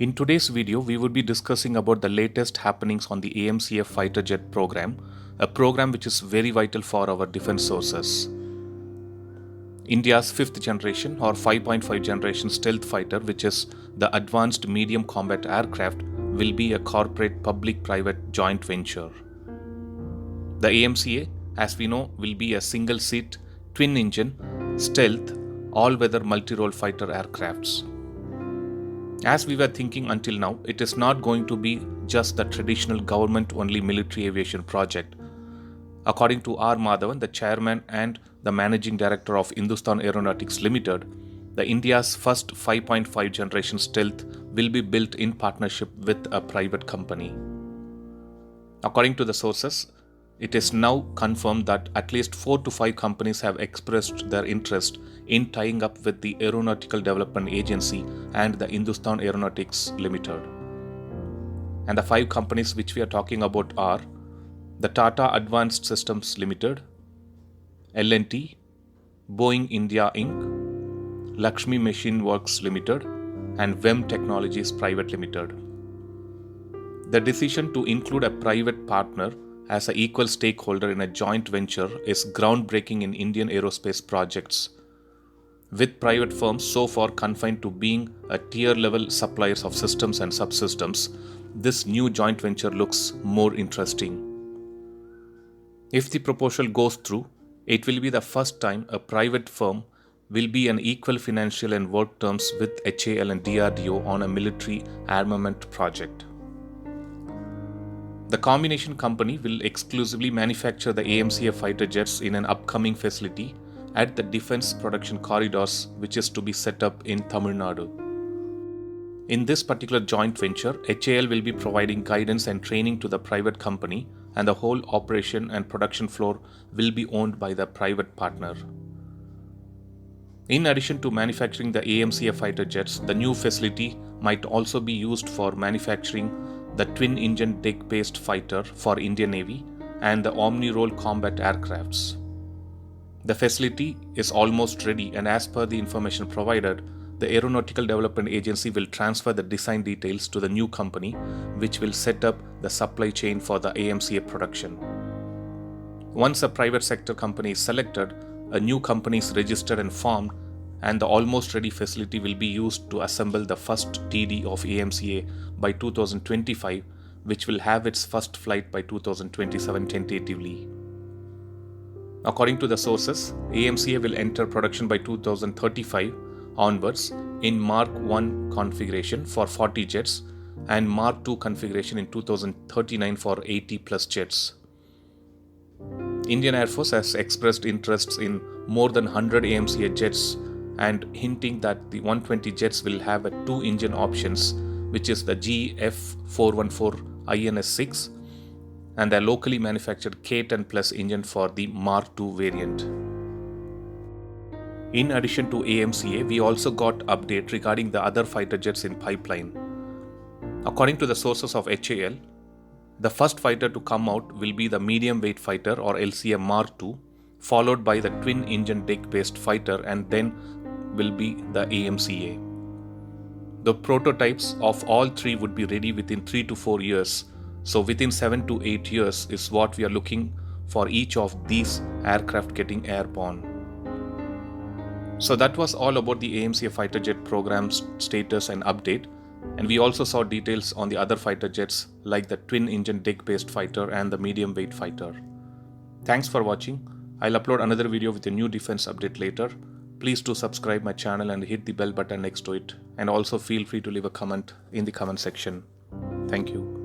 In today's video, we will be discussing about the latest happenings on the AMCF fighter jet program, a program which is very vital for our defense sources. India's 5th generation or 5.5 generation stealth fighter, which is the Advanced Medium Combat Aircraft, will be a corporate public-private joint venture. The AMCA, as we know, will be a single-seat, twin-engine, stealth, all-weather multi-role fighter aircrafts. As we were thinking until now, it is not going to be just the traditional government-only military aviation project. According to R. Madhavan, the chairman and the managing director of Hindustan Aeronautics Limited, the India's first 5.5 generation stealth will be built in partnership with a private company. According to the sources, it is now confirmed that at least 4 to 5 companies have expressed their interest in tying up with the Aeronautical Development Agency and the Hindustan Aeronautics Limited. And the 5 companies which we are talking about are the Tata Advanced Systems Limited, L&T, Boeing India Inc., Lakshmi Machine Works Limited, and VEM Technologies Private Limited. The decision to include a private partner as an equal stakeholder in a joint venture is groundbreaking in Indian aerospace projects, with private firms so far confined to being a tier-level suppliers of systems and subsystems. This new joint venture looks more interesting. If the proposal goes through, it will be the first time a private firm will be on equal financial and work terms with HAL and DRDO on a military armament project. The combination company will exclusively manufacture the AMCF fighter jets in an upcoming facility at the Defense Production Corridors, which is to be set up in Tamil Nadu. In this particular joint venture, HAL will be providing guidance and training to the private company, and the whole operation and production floor will be owned by the private partner. In addition to manufacturing the AMCF fighter jets, the new facility might also be used for manufacturing the twin-engine deck-based fighter for Indian Navy and the Omni-role combat aircrafts. The facility is almost ready, and as per the information provided, the Aeronautical Development Agency will transfer the design details to the new company, which will set up the supply chain for the AMCA production. Once a private sector company is selected, a new company is registered and formed, and the almost ready facility will be used to assemble the first TD of AMCA by 2025, which will have its first flight by 2027 tentatively. According to the sources, AMCA will enter production by 2035 onwards in Mark I configuration for 40 jets and Mark II configuration in 2039 for 80 plus jets. Indian Air Force has expressed interests in more than 100 AMCA jets and hinting that the 120 jets will have a 2-engine options, which is the GF414 INS-6 and the locally manufactured K10 Plus engine for the Mark II variant. In addition to AMCA, we also got update regarding the other fighter jets in pipeline. According to the sources of HAL, the first fighter to come out will be the medium weight fighter or LCM Mark II, followed by the twin-engine deck-based fighter, and then will be the AMCA. The prototypes of all 3 would be ready within 3 to 4 years, so within 7 to 8 years is what we are looking for each of these aircraft getting airborne. So that was all about the AMCA fighter jet program's status and update, and we also saw details on the other fighter jets like the twin-engine deck-based fighter and the medium-weight fighter. Thanks for watching. I'll upload another video with a new defense update later. Please do subscribe my channel and hit the bell button next to it, and also feel free to leave a comment in the comment section. Thank you.